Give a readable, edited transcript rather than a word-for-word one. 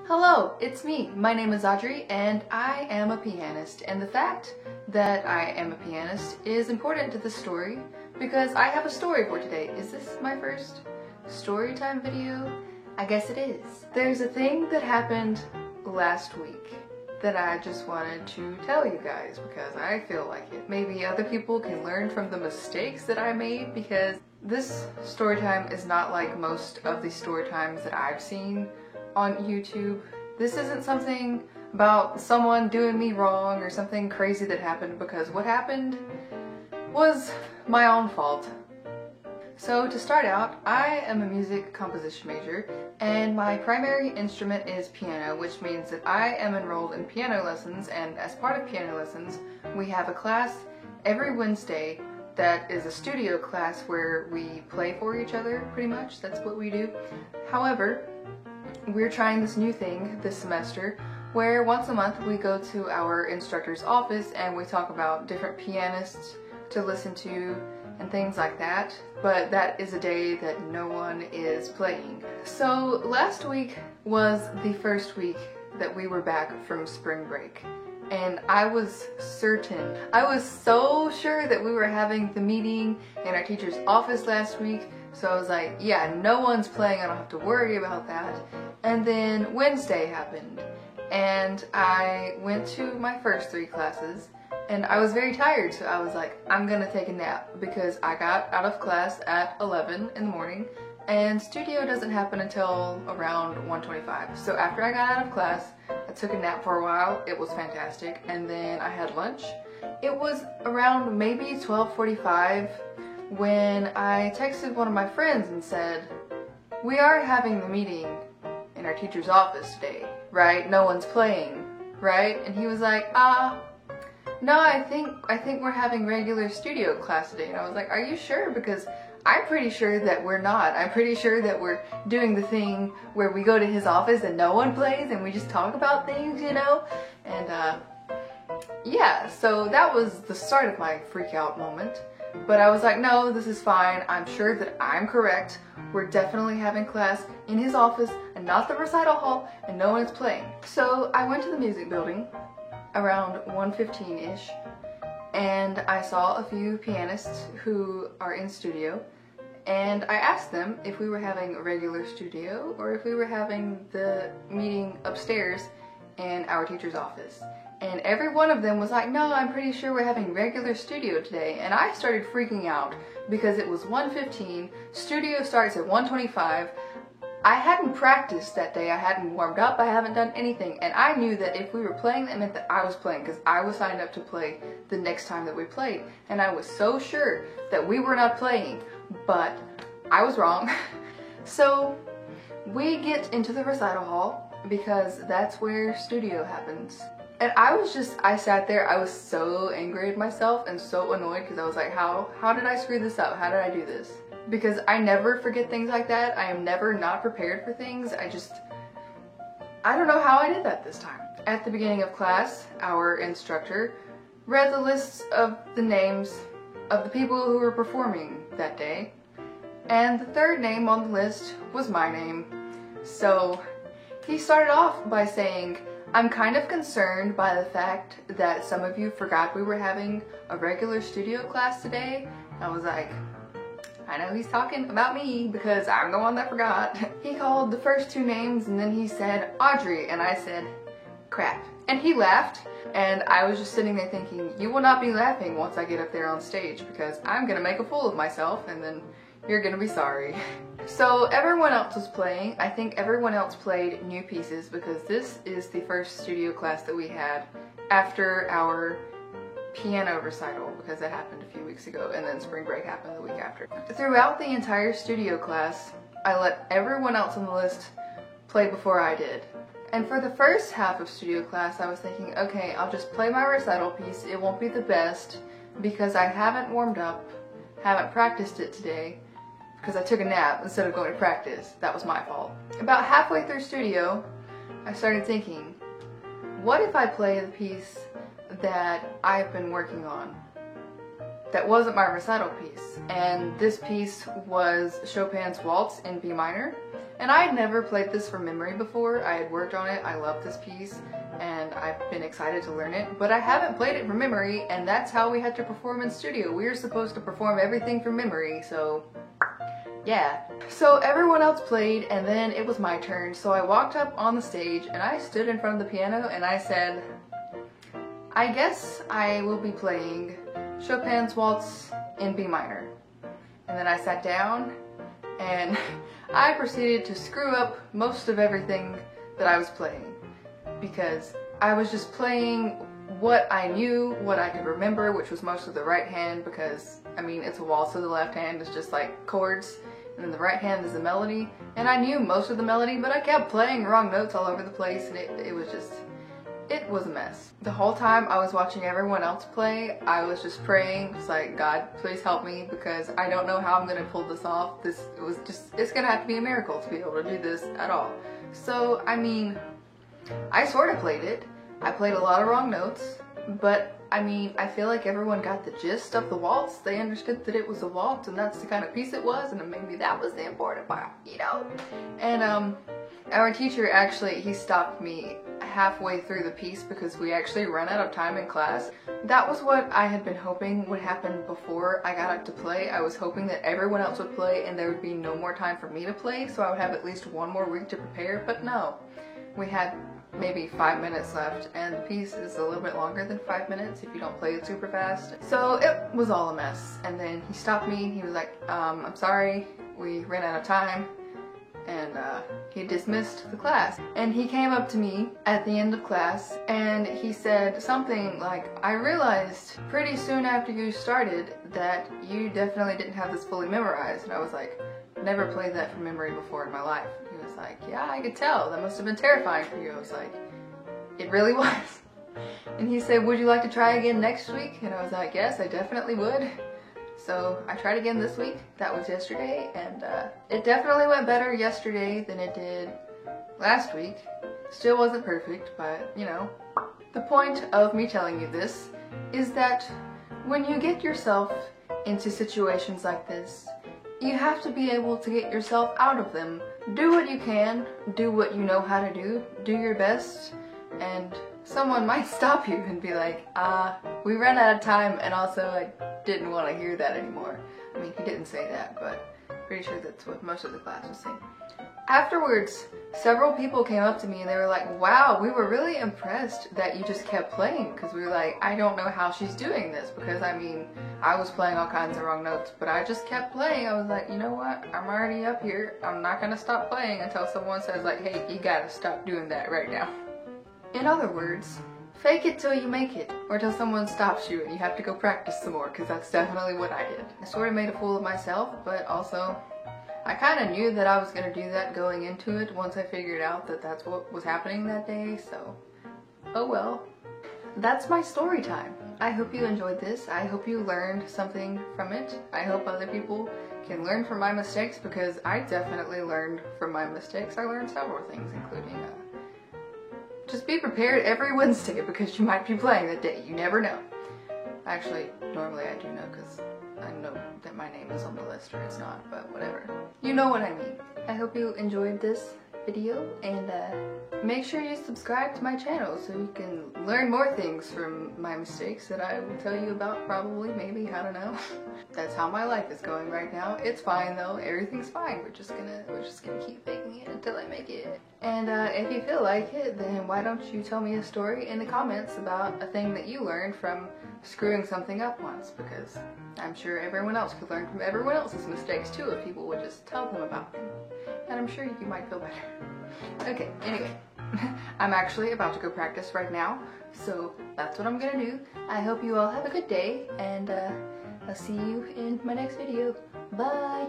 Hello, it's me. My name is Audrey and I am a pianist, and the fact that I am a pianist is important to this story because I have a story for today. Is this my first story time video? I guess it is. There's a thing that happened last week that I just wanted to tell you guys because I feel like it. Maybe other people can learn from the mistakes that I made, because this story time is not like most of the story times that I've seen on YouTube. This isn't something about someone doing me wrong or something crazy that happened, because what happened was my own fault. So to start out, I am a music composition major and my primary instrument is piano, which means that I am enrolled in piano lessons, and as part of piano lessons we have a class every Wednesday that is a studio class where we play for each other, pretty much. That's what we do. However, we're trying this new thing this semester where once a month we go to our instructor's office and we talk about different pianists to listen to and things like that, but that is a day that no one is playing. So last week was the first week that we were back from spring break, and I was certain, I was so sure that we were having the meeting in our teacher's office last week. So I was like, yeah, no one's playing, I don't have to worry about that. And then Wednesday happened, and I went to my first 3 classes, and I was very tired, so I was like, I'm gonna take a nap, because I got out of class at 11 in the morning, and studio doesn't happen until around 1:25. So after I got out of class, I took a nap for a while. It was fantastic, and then I had lunch. It was around maybe 12:45 when I texted one of my friends and said, we are having the meeting in our teacher's office today, right? No one's playing, right? And he was like, no, I think we're having regular studio class today. And I was like, are you sure? Because I'm pretty sure that we're not. I'm pretty sure that we're doing the thing where we go to his office and no one plays and we just talk about things, you know? And yeah, so that was the start of my freak out moment. But I was like, no, this is fine. I'm sure that I'm correct. We're definitely having class in his office and not the recital hall, and no one's playing. So I went to the music building around 1:15-ish, and I saw a few pianists who are in studio, and I asked them if we were having a regular studio or if we were having the meeting upstairs in our teacher's office. And every one of them was like, no, I'm pretty sure we're having regular studio today. And I started freaking out because it was 1:15, studio starts at 1:25. I hadn't practiced that day, I hadn't warmed up, I haven't done anything. And I knew that if we were playing, that meant that I was playing, because I was signed up to play the next time that we played. And I was so sure that we were not playing, but I was wrong. So we get into the recital hall because that's where studio happens. And I sat there, I was so angry at myself and so annoyed because I was like, how did I screw this up? How did I do this? Because I never forget things like that. I am never not prepared for things. I don't know how I did that this time. At the beginning of class, our instructor read the lists of the names of the people who were performing that day. And the third name on the list was my name. So he started off by saying, I'm kind of concerned by the fact that some of you forgot we were having a regular studio class today. I was like, I know he's talking about me because I'm the one that forgot. He called the first 2 names and then he said Audrey, and I said, crap. And he laughed, and I was just sitting there thinking, you will not be laughing once I get up there on stage, because I'm gonna make a fool of myself and then you're gonna be sorry. So everyone else was playing. I think everyone else played new pieces because this is the first studio class that we had after our piano recital, because that happened a few weeks ago, and then spring break happened the week after. Throughout the entire studio class, I let everyone else on the list play before I did. And for the first half of studio class, I was thinking, okay, I'll just play my recital piece. It won't be the best because I haven't warmed up, haven't practiced it today, because I took a nap instead of going to practice. That was my fault. About halfway through studio, I started thinking, what if I play the piece that I've been working on? that wasn't my recital piece, and this piece was Chopin's Waltz in B minor. And I had never played this from memory before. I had worked on it, I love this piece, and I've been excited to learn it, but I haven't played it from memory, and that's how we had to perform in studio. We were supposed to perform everything from memory, so yeah. So everyone else played, and then it was my turn, so I walked up on the stage, and I stood in front of the piano, and I said, I guess I will be playing Chopin's Waltz in B minor. And then I sat down, and I proceeded to screw up most of everything that I was playing, because I was just playing what I knew, what I could remember, which was most of the right hand, because, I mean, it's a waltz, so the left hand is just like chords, and then the right hand is the melody, and I knew most of the melody, but I kept playing wrong notes all over the place, and it was a mess. The whole time I was watching everyone else play, I was just praying, just like, God, please help me, because I don't know how I'm gonna pull this off. It's gonna have to be a miracle to be able to do this at all. So, I mean, I sort of played it. I played a lot of wrong notes, but I mean, I feel like everyone got the gist of the waltz. They understood that it was a waltz, and that's the kind of piece it was, and maybe that was the important part, you know? And our teacher actually, he stopped me halfway through the piece because we actually ran out of time in class. That was what I had been hoping would happen before I got up to play. I was hoping that everyone else would play and there would be no more time for me to play, so I would have at least one more week to prepare, but no. We had maybe 5 minutes left, and the piece is a little bit longer than 5 minutes if you don't play it super fast. So it was all a mess, and then he stopped me and he was like, I'm sorry, we ran out of time. And he dismissed the class. And he came up to me at the end of class and he said something like, I realized pretty soon after you started that you definitely didn't have this fully memorized. And I was like, never played that from memory before in my life. He was like, yeah, I could tell. That must have been terrifying for you. I was like, it really was. And he said, would you like to try again next week? And I was like, yes, I definitely would. So I tried again this week. That was yesterday, and it definitely went better yesterday than it did last week. Still wasn't perfect, but you know. The point of me telling you this is that when you get yourself into situations like this, you have to be able to get yourself out of them. Do what you can, do what you know how to do your best, and someone might stop you and be like, we ran out of time, and also I didn't want to hear that anymore. I mean, he didn't say that, but pretty sure that's what most of the class was saying. Afterwards, several people came up to me and they were like, wow, we were really impressed that you just kept playing, because we were like, I don't know how she's doing this, because I mean, I was playing all kinds of wrong notes, but I just kept playing. I was like, you know what, I'm already up here, I'm not gonna stop playing until someone says like, hey, you gotta stop doing that right now. In other words, fake it till you make it, or till someone stops you and you have to go practice some more, because that's definitely what I did. I sort of made a fool of myself, but also I kind of knew that I was going to do that going into it once I figured out that that's what was happening that day, so oh well. That's my story time. I hope you enjoyed this. I hope you learned something from it. I hope other people can learn from my mistakes, because I definitely learned from my mistakes. I learned several things, including just be prepared every Wednesday, because you might be playing that day. You never know. Actually, normally I do know, because I know that my name is on the list or it's not, but whatever. You know what I mean. I hope you enjoyed this video, and make sure you subscribe to my channel so you can learn more things from my mistakes that I will tell you about, probably, maybe, I don't know. That's how my life is going right now. It's fine though, everything's fine. We're just gonna keep faking it until I make it. And if you feel like it, then why don't you tell me a story in the comments about a thing that you learned from screwing something up once, because I'm sure everyone else could learn from everyone else's mistakes too if people would just tell them about them. And I'm sure you might feel better. Okay, anyway, I'm actually about to go practice right now, so that's what I'm gonna do. I hope you all have a good day, and I'll see you in my next video. Bye!